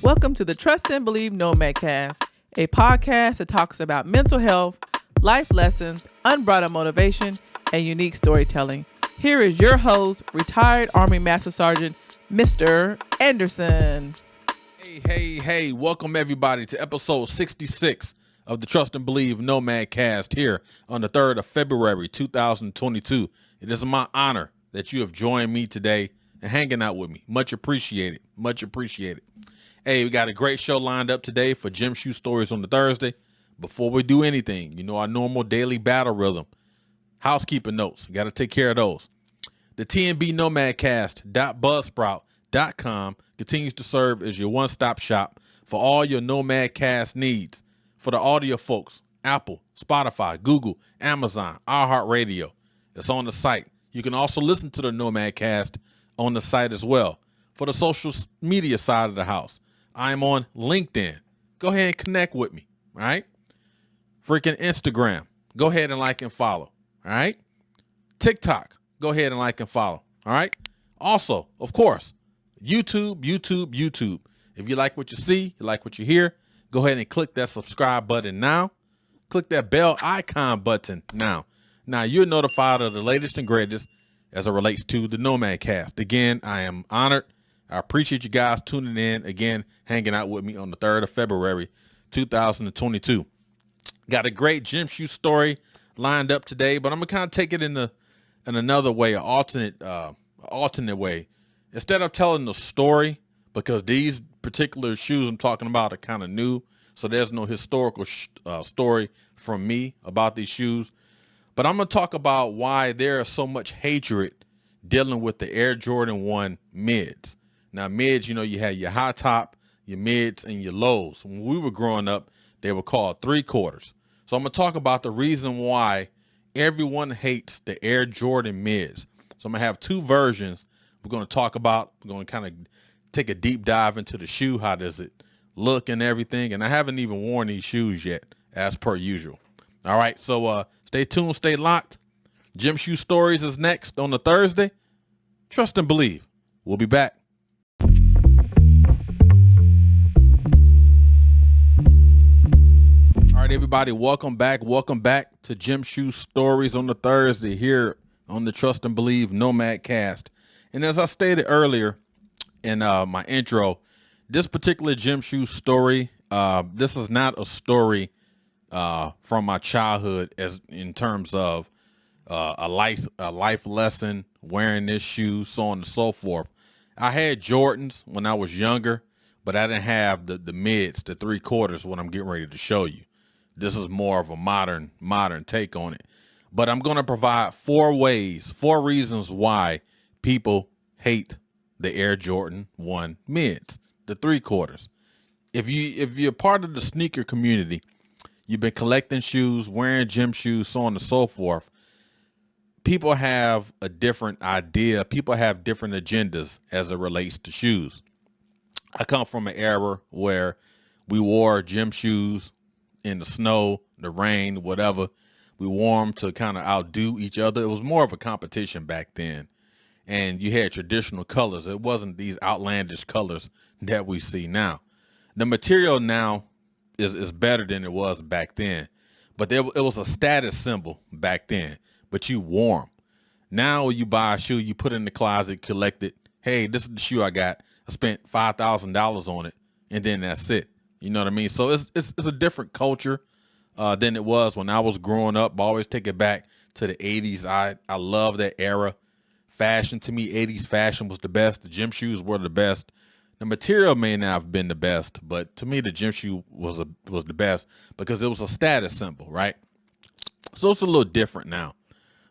Welcome to the Trust and Believe NOMADCAST, a podcast that talks about mental health, life lessons, unbridled motivation, and unique storytelling. Here is your host, retired Army Master Sergeant, Mr. Anderson. Hey, welcome everybody to episode 66 of the Trust and Believe NOMADCAST here on the 3rd of February, 2022. It is my honor that you have joined me today and hanging out with me. Much appreciated. Hey, we got a great show lined up today for Gym Shoe Stories on the Thursday. Before we do anything, our normal daily battle rhythm, housekeeping notes, got to take care of those. The TNBNomadCast.buzzsprout.com continues to serve as your one-stop shop for all your NOMADCAST needs. For the audio folks, Apple, Spotify, Google, Amazon, iHeartRadio. It's on the site. You can also listen to the NOMADCAST on the site as well. For the social media side of the house, I'm on LinkedIn. Go ahead and connect with me, all right? Freaking Instagram. Go ahead and like and follow, all right? TikTok. Go ahead and like and follow, all right? Also, of course, YouTube. If you like what you see, you like what you hear, go ahead and click that subscribe button now. Click that bell icon button now. Now, you're notified of the latest and greatest as it relates to the NOMADCAST. Again, I am honored. I appreciate you guys tuning in, again, hanging out with me on the 3rd of February, 2022. Got a great gym shoe story lined up today, but I'm going to kind of take it in another way, an alternate way. Instead of telling the story, because these particular shoes I'm talking about are kind of new, so there's no historical story from me about these shoes. But I'm going to talk about why there is so much hatred dealing with the Air Jordan 1 mids. Now, mids, you had your high top, your mids, and your lows. When we were growing up, they were called 3/4. So I'm going to talk about the reason why everyone hates the Air Jordan mids. So I'm going to have two versions we're going to talk about. We're going to kind of take a deep dive into the shoe. How does it look and everything? And I haven't even worn these shoes yet, as per usual. All right, so stay tuned, stay locked. Gym Shoe Stories is next on the Thursday. Trust and Believe. We'll be back. All right, everybody, welcome back to Gym Shoe Stories on the Thursday here on the Trust and Believe NOMADCAST. And as I stated earlier in my intro, this particular gym shoe story, this is not a story from my childhood as in terms of a life lesson, wearing this shoe, so on and so forth. I had Jordans when I was younger, but I didn't have the mids, the 3/4, what I'm getting ready to show you. This is more of a modern take on it. But I'm going to provide four reasons why people hate the Air Jordan 1 mids, the 3/4. If you're part of the sneaker community, you've been collecting shoes, wearing gym shoes, so on and so forth, people have a different idea. People have different agendas as it relates to shoes. I come from an era where we wore gym shoes in the snow, the rain, whatever. We wore them to kind of outdo each other. It was more of a competition back then. And you had traditional colors. It wasn't these outlandish colors that we see now. The material now is better than it was back then. But it was a status symbol back then. But you wore them. Now you buy a shoe, you put it in the closet, collect it. Hey, this is the shoe I got. I spent $5,000 on it. And then that's it. You know what I mean? So it's a different culture than it was when I was growing up. I always take it back to the 80s. I love that era. Fashion, to me, 80s fashion was the best. The gym shoes were the best. The material may not have been the best, but to me, the gym shoe was the best because it was a status symbol, right? So it's a little different now.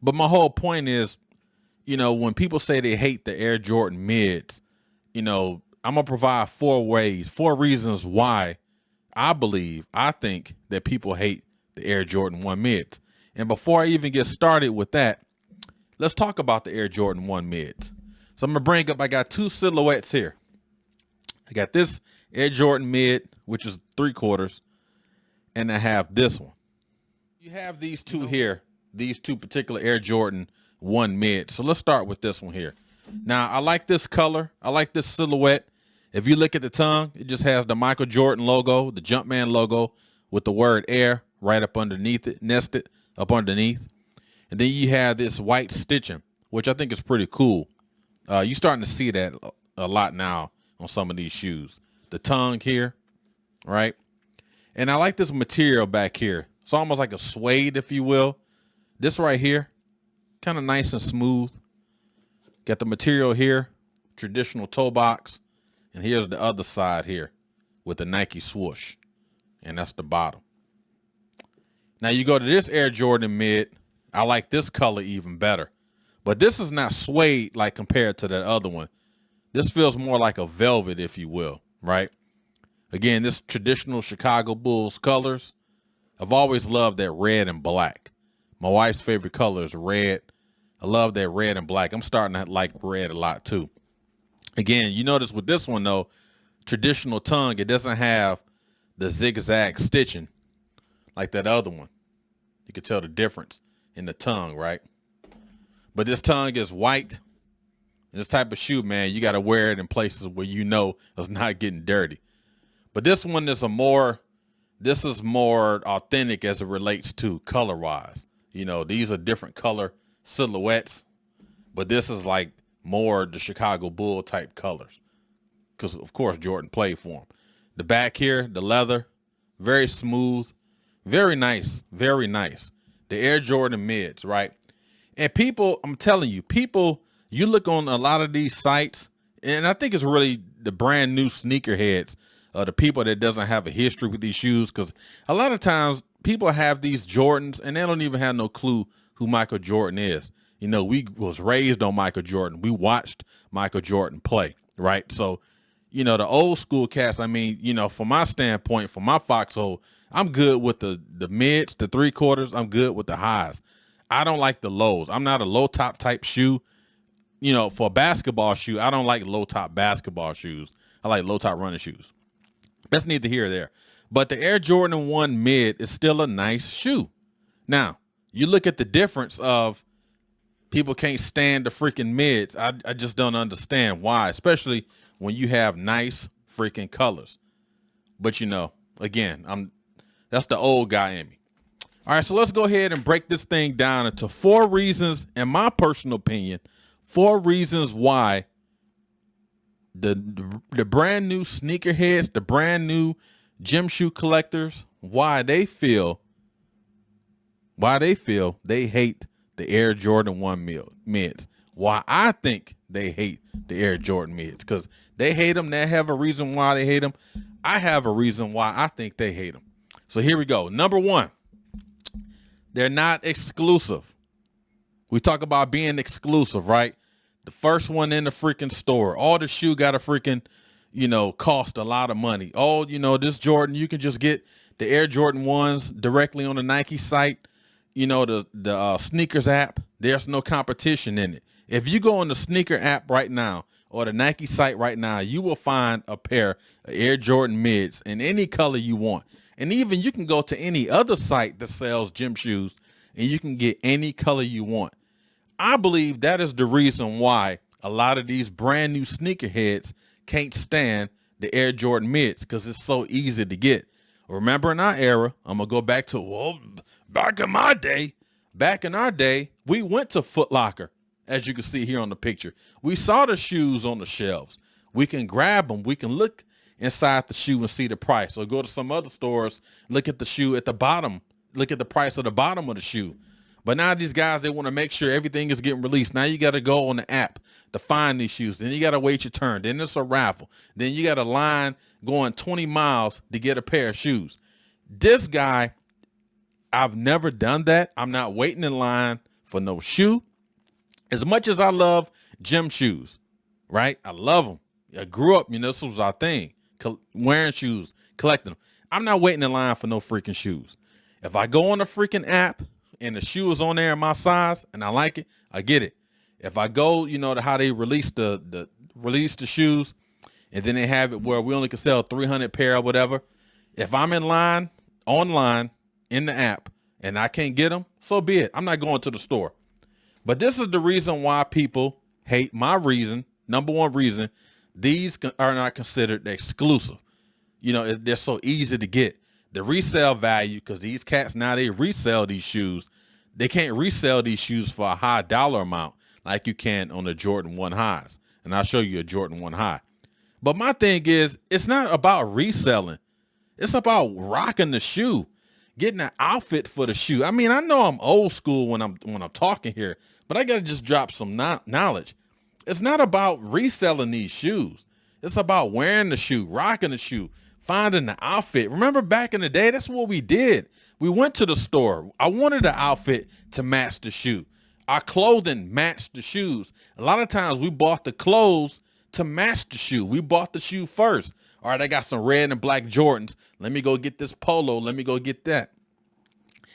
But my whole point is, when people say they hate the Air Jordan mids, I'm going to provide four reasons why I think that people hate the Air Jordan 1 mids. And before I even get started with that, let's talk about the Air Jordan 1 mids. So I'm going to I got two silhouettes here. I got this Air Jordan mid, which is 3/4, and I have this one. You have these two here, these two particular Air Jordan 1 mid. So let's start with this one here. Now, I like this color. I like this silhouette. If you look at the tongue, it just has the Michael Jordan logo, the Jumpman logo with the word air right up underneath it, nested up underneath. And then you have this white stitching, which I think is pretty cool. You're starting to see that a lot now on some of these shoes. The tongue here, right? And I like this material back here. It's almost like a suede, if you will. This right here, kind of nice and smooth. Got the material here, traditional toe box. And here's the other side here with the Nike swoosh. And that's the bottom. Now you go to this Air Jordan mid. I like this color even better. But this is not suede like compared to that other one. This feels more like a velvet, if you will, right? Again, this traditional Chicago Bulls colors. I've always loved that red and black. My wife's favorite color is red. I love that red and black. I'm starting to like red a lot too. Again, you notice with this one though, traditional tongue, it doesn't have the zigzag stitching like that other one. You can tell the difference in the tongue, right? But this tongue is white. This type of shoe, man, you got to wear it in places where you know it's not getting dirty. But this one is more authentic as it relates to color wise. You know, these are different color silhouettes, but this is like more the Chicago Bull type colors because of course Jordan played for them. The back here, the leather, very smooth, very nice, very nice. The Air Jordan mids, right? And people, I'm telling you, people, you look on a lot of these sites, and I think it's really the brand new sneakerheads, the people that doesn't have a history with these shoes, because a lot of times people have these Jordans and they don't even have no clue who Michael Jordan is. You know, we was raised on Michael Jordan. We watched Michael Jordan play, right? So, you know, the old school cats, I mean, you know, from my standpoint, from my foxhole, I'm good with the mids, the 3/4. I'm good with the highs. I don't like the lows. I'm not a low top type shoe. You know, for a basketball shoe, I don't like low top basketball shoes. I like low top running shoes. That's neither here or there. But the Air Jordan 1 mid is still a nice shoe. Now, you look at the difference of people can't stand the freaking mids. I just don't understand why, especially when you have nice freaking colors. But, you know, again, that's the old guy in me. All right, so let's go ahead and break this thing down into 4 reasons, in my personal opinion, 4 reasons why the brand new sneakerheads, the brand new gym shoe collectors, why they feel they hate the Air Jordan 1 mids. Why I think they hate the Air Jordan mids, because they hate them. They have a reason why they hate them. I have a reason why I think they hate them. So here we go. Number 1. They're not exclusive. We talk about being exclusive, right? The first one in the freaking store. All the shoe got to freaking, you know, cost a lot of money. Oh, you know, this Jordan, you can just get the Air Jordan 1s directly on the Nike site. You know, the sneakers app, there's no competition in it. If you go on the sneaker app right now or the Nike site right now, you will find a pair of Air Jordan mids in any color you want. And even you can go to any other site that sells gym shoes and you can get any color you want. I believe that is the reason why a lot of these brand new sneakerheads can't stand the Air Jordan mids, because it's so easy to get. Remember in our era, I'm going to go back to, well, back in our day, we went to Foot Locker, as you can see here on the picture. We saw the shoes on the shelves. We can grab them. We can look inside the shoe and see the price, or go to some other stores, look at the shoe at the bottom, look at the price of the bottom of the shoe. But now these guys, they want to make sure everything is getting released. Now you got to go on the app to find these shoes. Then you got to wait your turn. Then it's a raffle. Then you got a line going 20 miles to get a pair of shoes. This guy, I've never done that. I'm not waiting in line for no shoe. As much as I love gym shoes, right? I love them. I grew up, you know, this was our thing. Wearing shoes, collecting them. I'm not waiting in line for no freaking shoes. If I go on the freaking app and the shoe is on there in my size and I like it, I get it. If I go, you know, to how they release the shoes, and then they have it where we only can sell 300 pair or whatever. If I'm in line, online, in the app, and I can't get them, so be it. I'm not going to the store. But this is the reason why people hate my reason, number 1 reason, these are not considered exclusive. You know, they're so easy to get. The resale value, because these cats now, they resell these shoes. They can't resell these shoes for a high dollar amount like you can on the Jordan 1 highs. And I'll show you a Jordan 1 high. But my thing is, it's not about reselling. It's about rocking the shoe, getting an outfit for the shoe. I mean, I know I'm old school when I'm talking here, but I got to just drop some knowledge. It's not about reselling these shoes. It's about wearing the shoe, rocking the shoe, finding the outfit. Remember back in the day, that's what we did. We went to the store. I wanted the outfit to match the shoe. Our clothing matched the shoes. A lot of times we bought the clothes to match the shoe. We bought the shoe first. All right, I got some red and black Jordans. Let me go get this polo. Let me go get that.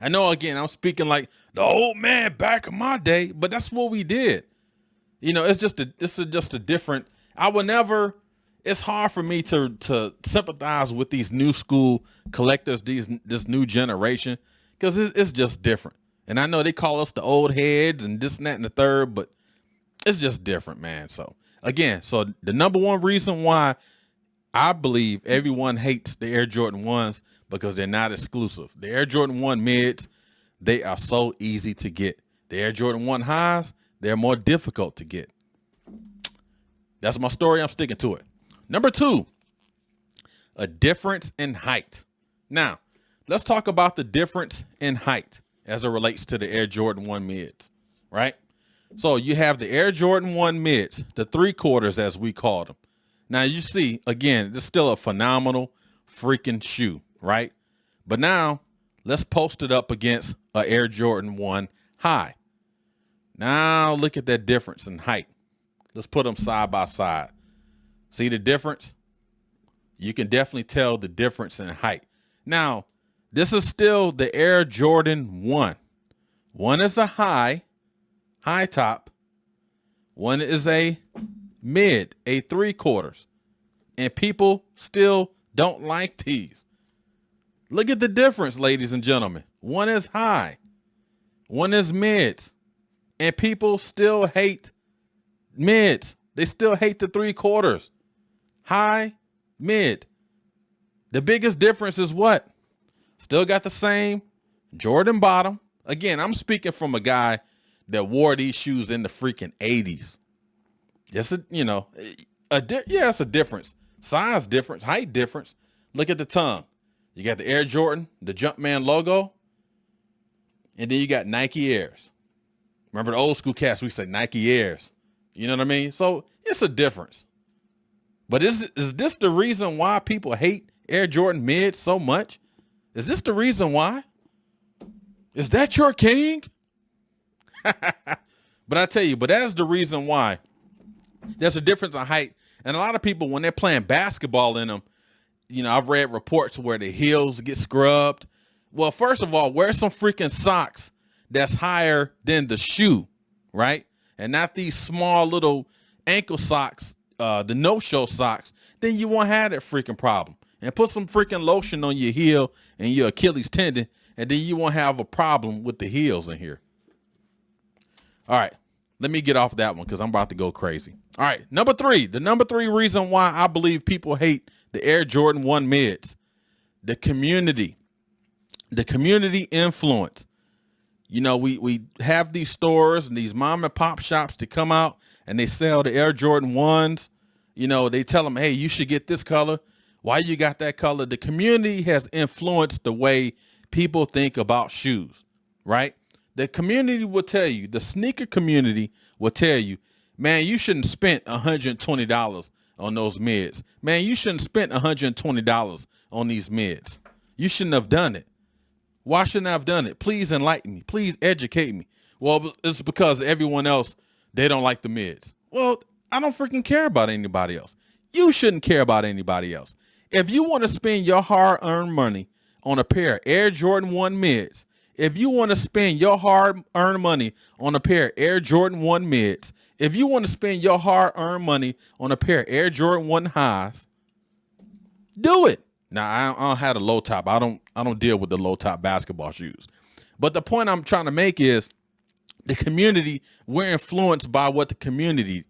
I know, again, I'm speaking like the old man back in my day, but that's what we did. You know, it's just a different, I would never, it's hard for me to sympathize with these new school collectors, this new generation, because it's just different. And I know they call us the old heads and this and that and the third, but it's just different, man. So again, so the number one reason why I believe everyone hates the Air Jordan 1s, because they're not exclusive. The Air Jordan 1 mids, they are so easy to get. The Air Jordan 1 highs, they're more difficult to get. That's my story. I'm sticking to it. Number 2, a difference in height. Now, let's talk about the difference in height as it relates to the Air Jordan 1 mids, right? So you have the Air Jordan 1 mids, the 3/4 as we call them. Now you see, again, this is still a phenomenal freaking shoe, right? But now let's post it up against an Air Jordan 1 high. Now look at that difference in height. Let's put them side by side. See the difference? You can definitely tell the difference in height. Now, this is still the Air Jordan 1. One is a high top. One is a mid, a 3/4. And people still don't like these. Look at the difference, ladies and gentlemen. One is high. One is mids. And people still hate mids. They still hate the 3/4. High, mid. The biggest difference is what? Still got the same Jordan bottom. Again, I'm speaking from a guy that wore these shoes in the freaking 80s. Yes, it's a difference. Size difference, height difference. Look at the tongue. You got the Air Jordan, the Jumpman logo, and then you got Nike Airs. Remember the old school cats, we say Nike Airs. You know what I mean? So it's a difference. But is this the reason why people hate Air Jordan mids so much? Is this the reason why? Is that your king? But I tell you, but that's the reason why. There's a difference in height. And a lot of people, when they're playing basketball in them, you know, I've read reports where the heels get scrubbed. Well, first of all, wear some freaking socks that's higher than the shoe, right? And not these small little ankle socks, the no-show socks. Then you won't have that freaking problem. And put some freaking lotion on your heel and your Achilles tendon, and then you won't have a problem with the heels in here. All right, let me get off that one because I'm about to go crazy. All right, number 3, the number 3 reason why I believe people hate the Air Jordan 1 mids, the community influence. You know, we have these stores and these mom and pop shops that come out and they sell the Air Jordan 1s. You know, they tell them, hey, you should get this color. Why you got that color? The community has influenced the way people think about shoes, right? The community will tell you, the sneaker community will tell you, man, you shouldn't spend $120 on those mids. Man, you shouldn't spend $120 on these mids. You shouldn't have done it. Why shouldn't I have done it? Please enlighten me. Please educate me. Well, it's because everyone else, they don't like the mids. Well, I don't freaking care about anybody else. You shouldn't care about anybody else. If you want to spend your hard-earned money on a pair of Air Jordan 1 mids, if you want to spend your hard-earned money on a pair of Air Jordan 1 mids, if you want to spend your hard-earned money on a pair of Air Jordan 1 highs, do it. Now, I don't have a low top. I don't deal with the low top basketball shoes. But the point I'm trying to make is the community, we're influenced by what the community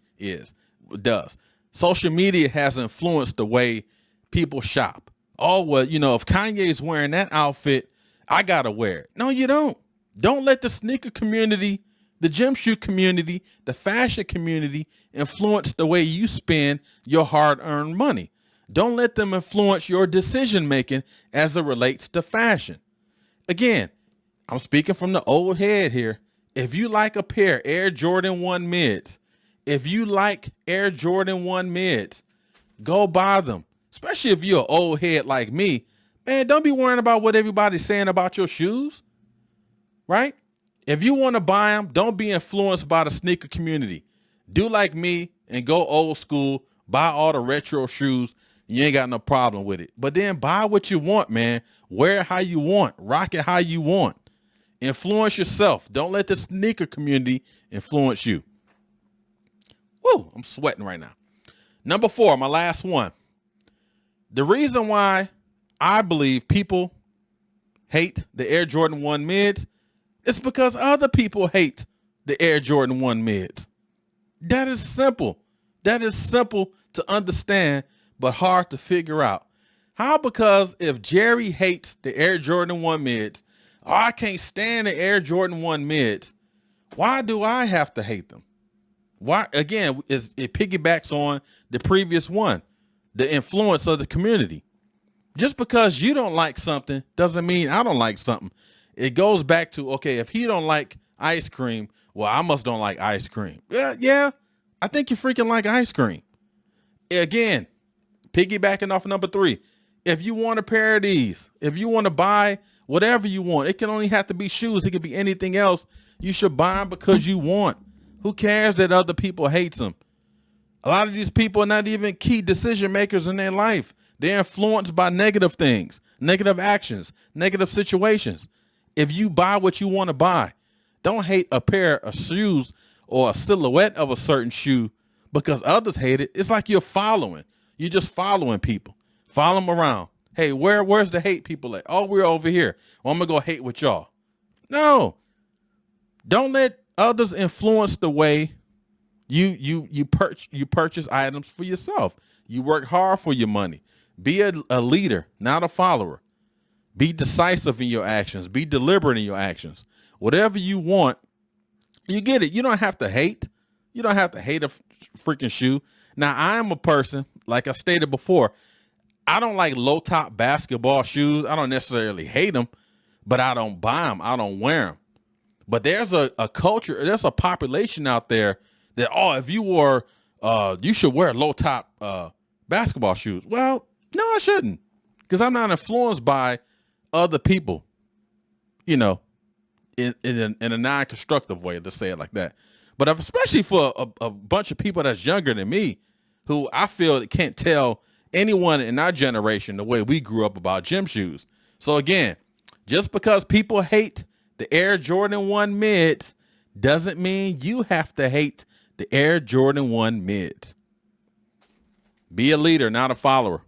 does. Social media has influenced the way people shop. Oh, well, if Kanye's wearing that outfit, I got to wear it. No, you don't. Don't let the sneaker community, the gym shoe community, the fashion community influence the way you spend your hard-earned money. Don't let them influence your decision-making as it relates to fashion. Again, I'm speaking from the old head here. If you like a pair of Air Jordan 1 mids, go buy them. Especially if you're an old head like me. Man, don't be worrying about what everybody's saying about your shoes, right? If you want to buy them, don't be influenced by the sneaker community. Do like me and go old school, buy all the retro shoes. You ain't got no problem with it. But then buy what you want, man. Wear it how you want. Rock it how you want. Influence yourself. Don't let the sneaker community influence you. Woo, I'm sweating right now. Number 4, my last one. The reason why I believe people hate the Air Jordan 1 mids is because other people hate the Air Jordan 1 mids. That is simple. That is simple to understand, but hard to figure out. How? Because if Jerry hates the Air Jordan 1 mids, oh, I can't stand the Air Jordan 1 mids, why do I have to hate them? Why? Again, it piggybacks on the previous one, the influence of the community. Just because you don't like something doesn't mean I don't like something. It goes back to, okay, if he don't like ice cream, well, I must don't like ice cream. Yeah, I think you freaking like ice cream. Again, piggybacking off number 3, if you want a pair of these, if you want to buy whatever you want, it can only have to be shoes. It could be anything else. You should buy them because you want. Who cares that other people hate them? A lot of these people are not even key decision makers in their life. They're influenced by negative things, negative actions, negative situations. If you buy what you want to buy, don't hate a pair of shoes or a silhouette of a certain shoe because others hate it. It's like you're following. You're just following people. Follow them around. Hey, where's the hate people at? Oh, we're over here. Well, I'm going to go hate with y'all. No. Don't let others influence the way you purchase items for yourself. You work hard for your money. Be a leader, not a follower. Be decisive in your actions. Be deliberate in your actions. Whatever you want, you get it. You don't have to hate. You don't have to hate a freaking shoe. Now, I am a person, like I stated before, I don't like low top basketball shoes. I don't necessarily hate them, but I don't buy them. I don't wear them. But there's a culture, there's a population out there that, if you wore, you should wear low top basketball shoes. Well, no, I shouldn't, because I'm not influenced by other people, in a non-constructive way, to say it like that. But especially for a bunch of people that's younger than me, who I feel that can't tell anyone in our generation the way we grew up about gym shoes. So again, just because people hate the Air Jordan 1 mids doesn't mean you have to hate the Air Jordan 1 mids. Be a leader, not a follower.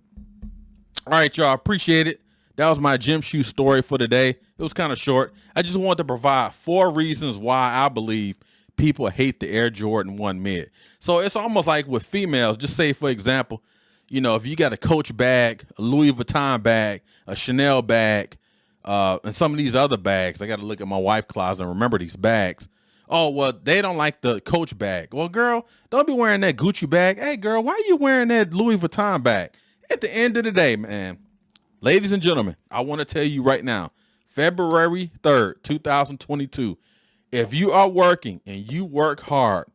All right, y'all. Appreciate it. That was my gym shoe story for today. It was kind of short. I just wanted to provide 4 reasons why I believe people hate the Air Jordan 1 mid. So it's almost like with females. Just say, for example, if you got a Coach bag, a Louis Vuitton bag, a Chanel bag, and some of these other bags, I got to look at my wife's closet and remember these bags. Oh, well, they don't like the Coach bag. Well, girl, don't be wearing that Gucci bag. Hey, girl, why are you wearing that Louis Vuitton bag? At the end of the day, man, ladies and gentlemen, I want to tell you right now, February 3rd, 2022, if you are working and you work hard,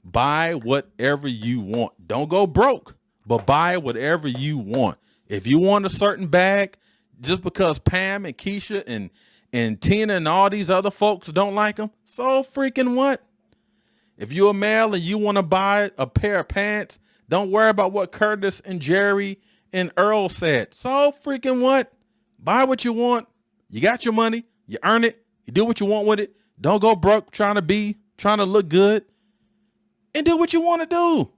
buy whatever you want. Don't go broke, but buy whatever you want. If you want a certain bag, just because Pam and Keisha and Tina and all these other folks don't like them, so freaking what? If you're a male and you want to buy a pair of pants, don't worry about what Curtis and Jerry and Earl said. So freaking what? Buy what you want. You got your money. You earn it. You do what you want with it. Don't go broke trying to look good, and do what you want to do.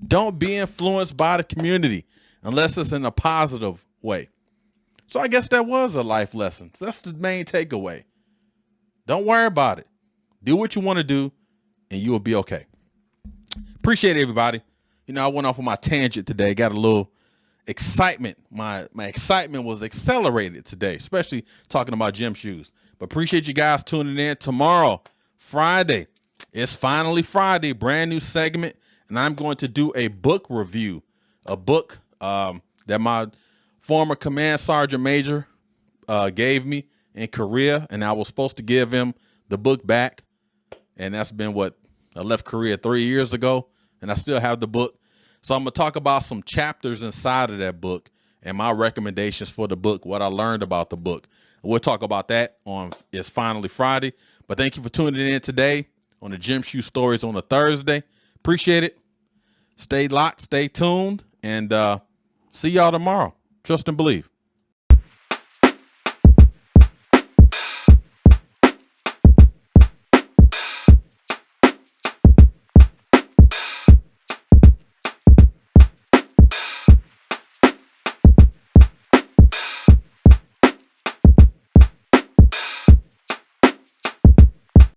Don't be influenced by the community unless it's in a positive way. So I guess that was a life lesson. So that's the main takeaway. Don't worry about it. Do what you want to do, and you will be okay. Appreciate it, everybody. I went off on my tangent today. Got a little excitement. My excitement was accelerated today, especially talking about gym shoes. But appreciate you guys tuning in. Tomorrow, Friday, it's finally Friday, brand new segment, and I'm going to do a book review, a book that my former command sergeant major gave me in Korea, and I was supposed to give him the book back, and that's been I left Korea 3 years ago, and I still have the book. So I'm going to talk about some chapters inside of that book and my recommendations for the book, what I learned about the book. We'll talk about that on It's Finally Friday. But thank you for tuning in today on the Gym Shoe Stories on a Thursday. Appreciate it. Stay locked, stay tuned, and see y'all tomorrow. Trust and believe.